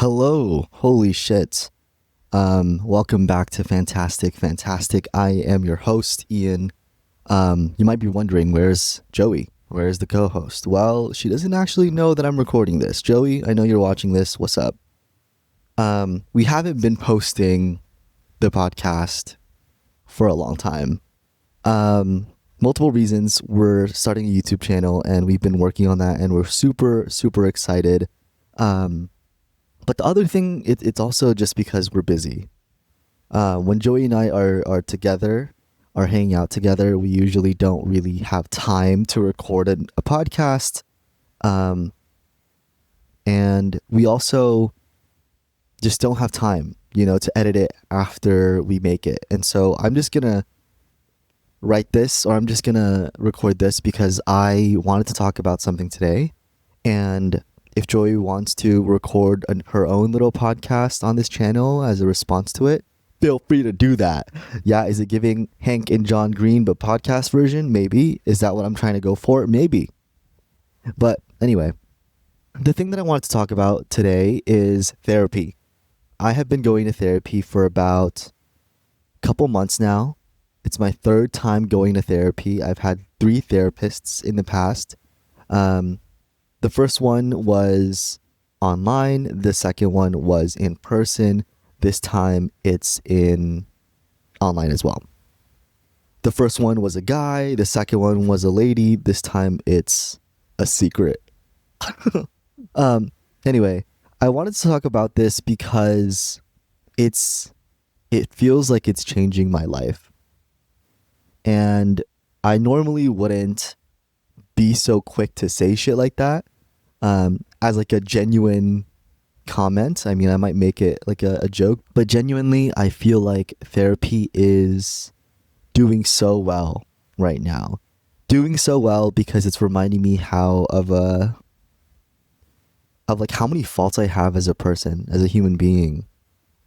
Hello, holy shit. Welcome back to Fantastic. I am your host, Ian. You might be wondering, where's Joey? Where's the co-host? Well, she doesn't actually know that I'm recording this. Joey, I know you're watching this. What's up? We haven't been posting the podcast for a long time. Multiple reasons. We're starting a YouTube channel and we've been working on that and we're super excited. But the other thing, it's also just because we're busy. When Joey and I are together, are hanging out together, we usually don't really have time to record a podcast. And we also just don't have time, to edit it after we make it. And so I'm just going to write this, or I'm just going to record this because I wanted to talk about something today. And if Joey wants to record her own little podcast on this channel as a response to it, feel free to do that. Yeah, is it giving Hank and John Green but podcast version? Maybe. Is that what I'm trying to go for? Maybe. But anyway, the thing that I wanted to talk about today is therapy. I have been going to therapy for about a couple months now. It's my third time going to therapy. I've had 3 therapists in the past. The first one was online. The second one was in person. This time it's in online as well. The first one was a guy. The second one was a lady. This time it's a secret. Anyway, I wanted to talk about this because it feels like it's changing my life. And I normally wouldn't be so quick to say shit like that. As like a genuine comment. I mean, I might make it like a joke, but genuinely, I feel like therapy is doing so well right now. Doing so well because it's reminding me how many faults I have as a person, as a human being.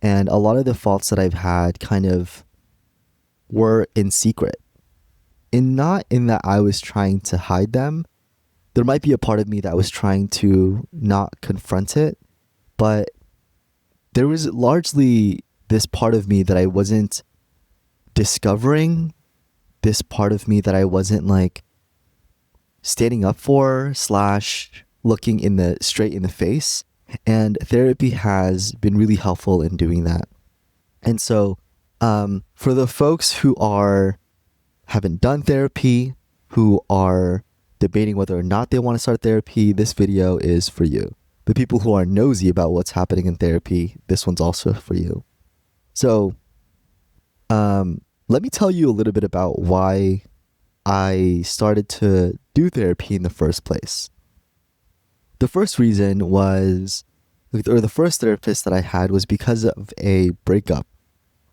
And a lot of the faults that I've had kind of were in secret. And not in that I was trying to hide them. There might be a part of me that was trying to not confront it, but there was largely this part of me that I wasn't discovering, this part of me that I wasn't like standing up for / looking straight in the face. And therapy has been really helpful in doing that. And so for the folks who haven't done therapy, who are debating whether or not they want to start therapy, this video is for you. The people who are nosy about what's happening in therapy, this one's also for you. So, let me tell you a little bit about why I started to do therapy in the first place. The first reason was, or the first therapist that I had was because of a breakup.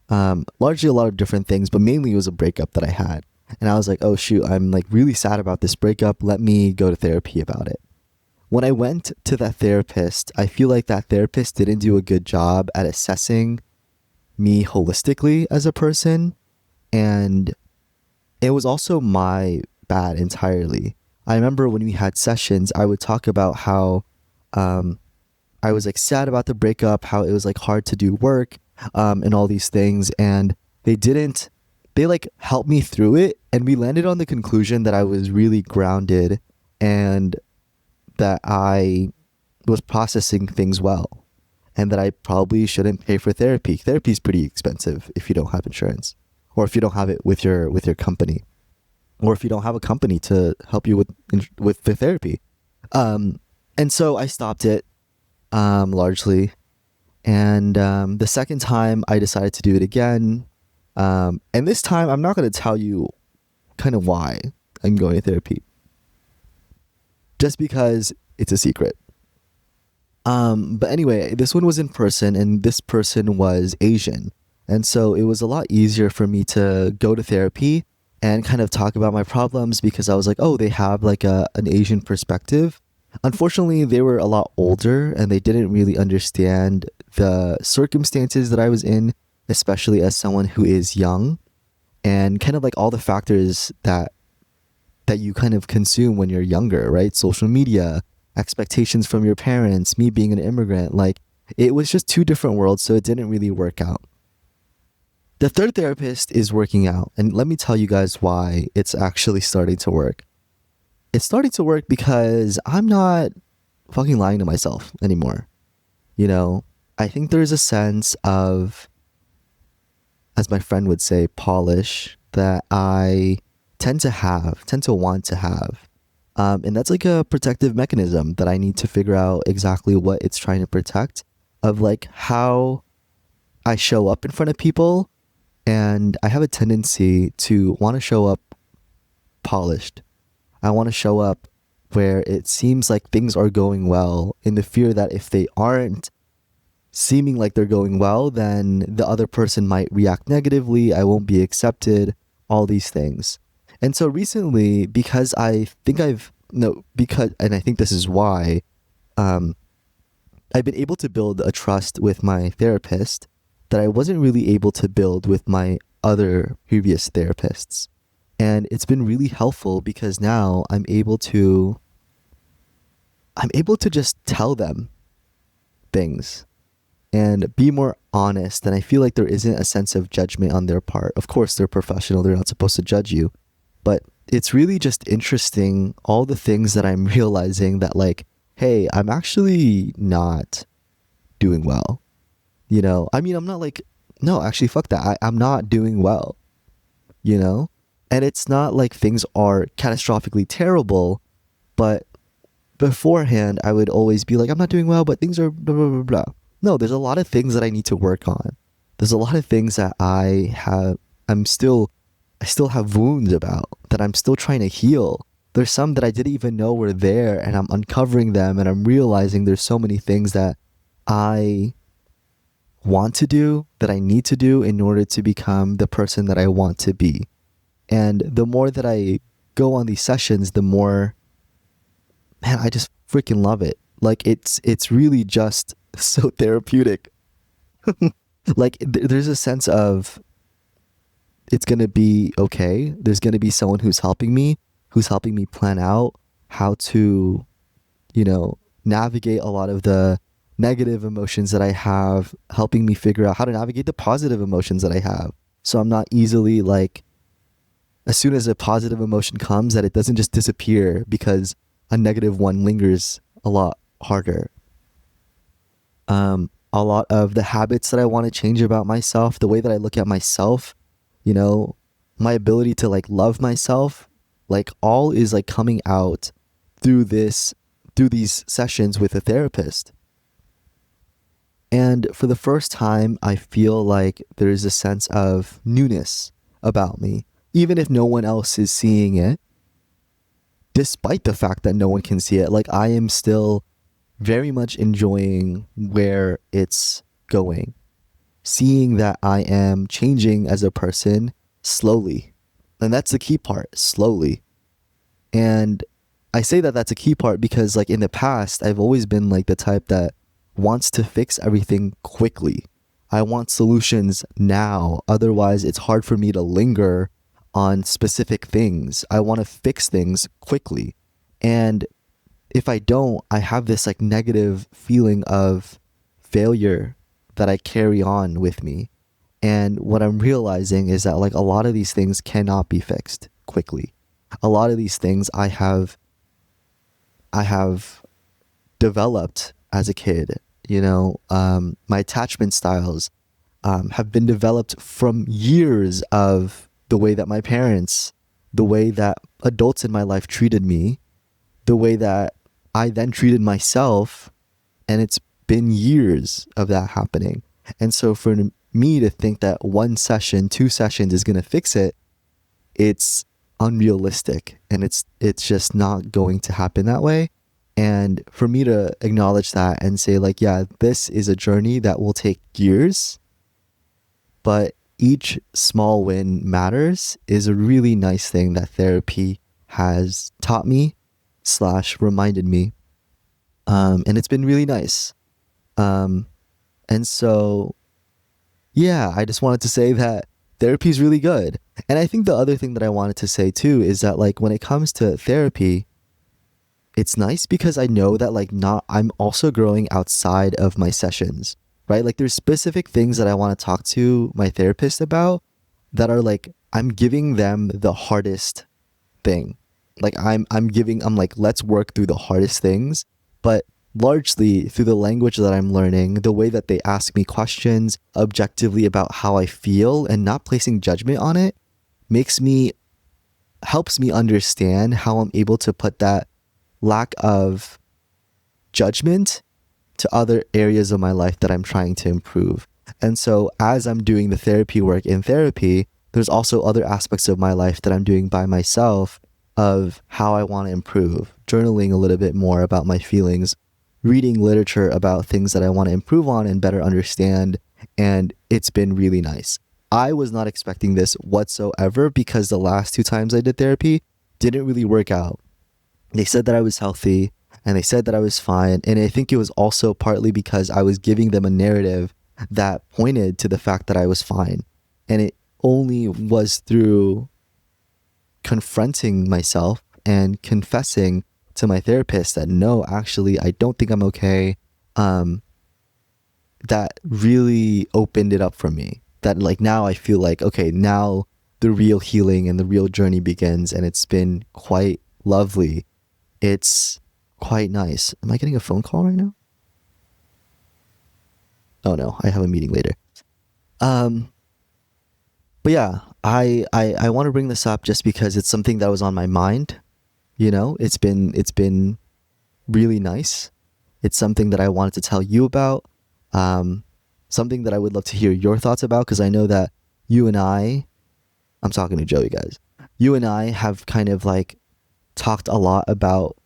Largely a lot of different things, but mainly it was a breakup that I had. And I was like, oh shoot, I'm like really sad about this breakup. Let me go to therapy about it. When I went to that therapist, I feel like that therapist didn't do a good job at assessing me holistically as a person. And it was also my bad entirely. I remember when we had sessions, I would talk about how I was like sad about the breakup, how it was like hard to do work, and all these things. And they like helped me through it, and we landed on the conclusion that I was really grounded and that I was processing things well, and that I probably shouldn't pay for therapy. Therapy is pretty expensive if you don't have insurance, or if you don't have it with your company, or if you don't have a company to help you with the therapy. And so I stopped it largely. And the second time I decided to do it again. And this time I'm not going to tell you kind of why I'm going to therapy. Just because it's a secret. But anyway, this one was in person, and this person was Asian. And so it was a lot easier for me to go to therapy and kind of talk about my problems because I was like, oh, they have like an Asian perspective. Unfortunately, they were a lot older and they didn't really understand the circumstances that I was in, especially as someone who is young, and kind of like all the factors that you kind of consume when you're younger, right? Social media, expectations from your parents, me being an immigrant, like It was just two different worlds, so it didn't really work out. The third therapist is working out, and let me tell you guys why it's actually starting to work. It's starting to work because I'm not fucking lying to myself anymore. You know, I think there's a sense of, as my friend would say, polish that I tend to want to have. And that's like a protective mechanism that I need to figure out exactly what it's trying to protect, of like how I show up in front of people. And I have a tendency to want to show up polished. I want to show up where it seems like things are going well, in the fear that if they aren't seeming like they're going well, then the other person might react negatively. I won't be accepted, all these things. And so recently, because I think and I think this is why, I've been able to build a trust with my therapist that I wasn't really able to build with my other previous therapists. And it's been really helpful because now I'm able to just tell them things and be more honest. And I feel like there isn't a sense of judgment on their part. Of course, they're professional. They're not supposed to judge you. But it's really just interesting, all the things that I'm realizing that, like, hey, I'm actually not doing well. You know, I mean, I'm not like, no, actually, fuck that. I'm not doing well, you know? And it's not like things are catastrophically terrible, but beforehand, I would always be like, I'm not doing well, but things are blah, blah, blah, blah. No, there's a lot of things that I need to work on. There's a lot of things that I still have wounds about, that I'm still trying to heal. There's some that I didn't even know were there, and I'm uncovering them, and I'm realizing there's so many things that I want to do, that I need to do in order to become the person that I want to be. And the more that I go on these sessions, the more, man, I just freaking love it. Like, it's really just so therapeutic. Like, there's a sense of, it's going to be okay. There's going to be someone who's helping me plan out how to, you know, navigate a lot of the negative emotions that I have, helping me figure out how to navigate the positive emotions that I have. So I'm not easily like, as soon as a positive emotion comes, that it doesn't just disappear because a negative one lingers a lot harder. A lot of the habits that I want to change about myself, the way that I look at myself, you know, my ability to like love myself, like all is like coming out through these sessions with a therapist. And for the first time, I feel like there's a sense of newness about me, even if no one else is seeing it. Despite the fact that no one can see it, like I am still very much enjoying where it's going. Seeing that I am changing as a person slowly. And that's the key part, slowly. And I say that that's a key part because like in the past, I've always been like the type that wants to fix everything quickly. I want solutions now. Otherwise, it's hard for me to linger on specific things. I want to fix things quickly. And if I don't, I have this like negative feeling of failure that I carry on with me. And what I'm realizing is that like a lot of these things cannot be fixed quickly. A lot of these things I have developed as a kid, you know, my attachment styles have been developed from years of the way that my parents, the way that adults in my life treated me, the way that I then treated myself, and it's been years of that happening. And so for me to think that one session, 2 sessions is going to fix it, it's unrealistic, and it's just not going to happen that way. And for me to acknowledge that and say like, yeah, this is a journey that will take years, but each small win matters, is a really nice thing that therapy has taught me / reminded me. And it's been really nice. And so, yeah, I just wanted to say that therapy is really good. And I think the other thing that I wanted to say too is that like when it comes to therapy, it's nice because I know that like not I'm also growing outside of my sessions, right? Like there's specific things that I want to talk to my therapist about that are like I'm giving them the hardest thing. Like I'm like let's work through the hardest things, but largely through the language that I'm learning, the way that they ask me questions objectively about how I feel and not placing judgment on it makes me helps me understand how I'm able to put that lack of judgment to other areas of my life that I'm trying to improve. And so as I'm doing the therapy work in therapy, there's also other aspects of my life that I'm doing by myself of how I want to improve, journaling a little bit more about my feelings, reading literature about things that I want to improve on and better understand. And it's been really nice. I was not expecting this whatsoever because the last 2 times I did therapy didn't really work out. They said that I was healthy and they said that I was fine. And I think it was also partly because I was giving them a narrative that pointed to the fact that I was fine. And it only was through confronting myself and confessing to my therapist that no, actually, I don't think I'm okay. That really opened it up for me. That like now I feel like, okay, now the real healing and the real journey begins, and it's been quite lovely. It's quite nice. Am I getting a phone call right now? Oh no, I have a meeting later. Um, but yeah, I want to bring this up just because it's something that was on my mind. You know, it's been really nice. It's something that I wanted to tell you about. Something that I would love to hear your thoughts about because I know that you and I'm talking to Joey, guys. You and I have kind of like talked a lot about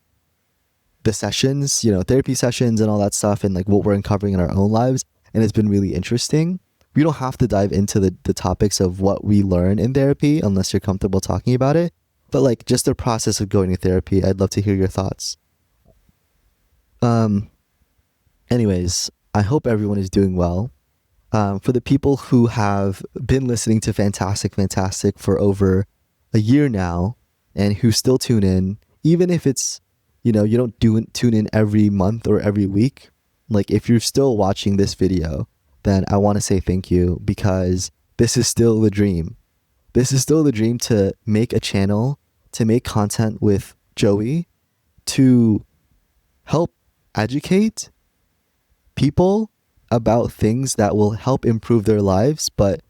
the sessions, you know, therapy sessions and all that stuff and like what we're uncovering in our own lives. And it's been really interesting. We don't have to dive into the topics of what we learn in therapy unless you're comfortable talking about it. But like just the process of going to therapy, I'd love to hear your thoughts. Um, Anyways, I hope everyone is doing well. For the people who have been listening to Fantastic for over a year now and who still tune in, even if it's, you know, you don't tune in every month or every week, like if you're still watching this video, then I want to say thank you because this is still the dream. This is still the dream to make a channel, to make content with Joey, to help educate people about things that will help improve their lives, but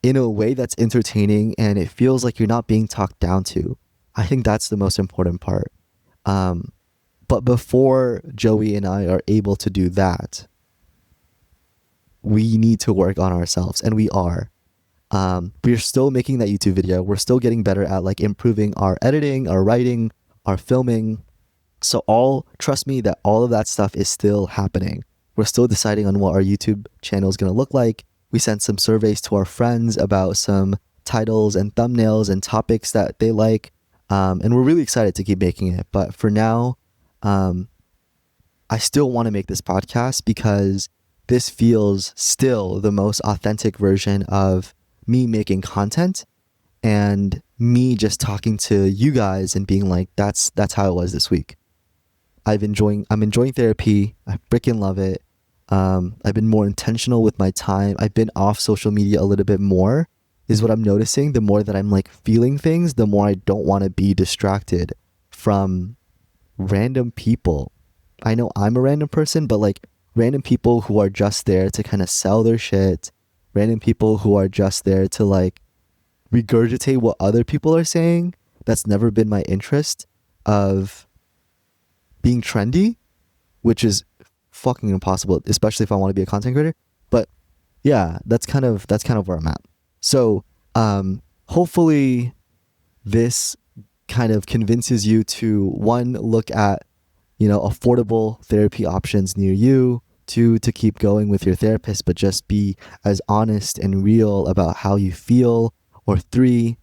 in a way that's entertaining and it feels like you're not being talked down to. I think that's the most important part. But before Joey and I are able to do that, we need to work on ourselves, and we are. We're still making that YouTube video. We're still getting better at like improving our editing, our writing, our filming. So trust me that all of that stuff is still happening. We're still deciding on what our YouTube channel is going to look like. We sent some surveys to our friends about some titles and thumbnails and topics that they like. And we're really excited to keep making it. But for now, I still want to make this podcast because this feels still the most authentic version of me making content and me just talking to you guys and being like, that's how it was this week. I'm enjoying therapy. I freaking love it. I've been more intentional with my time. I've been off social media a little bit more is what I'm noticing. The more that I'm like feeling things, the more I don't want to be distracted from random people. I know I'm a random person, but like random people who are just there to kind of sell their shit, random people who are just there to like regurgitate what other people are saying. That's never been my interest of being trendy, which is fucking impossible, especially if I want to be a content creator. But yeah, that's kind of where I'm at. So hopefully this kind of convinces you to one, look at, you know, affordable therapy options near you, two, to keep going with your therapist, but just be as honest and real about how you feel, or three,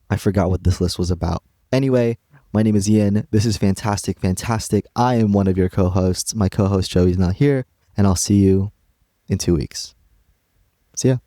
I forgot what this list was about. Anyway, my name is Ian. This is Fantastic. I am one of your co-hosts. My co-host Joey's not here, and I'll see you in 2 weeks. See ya.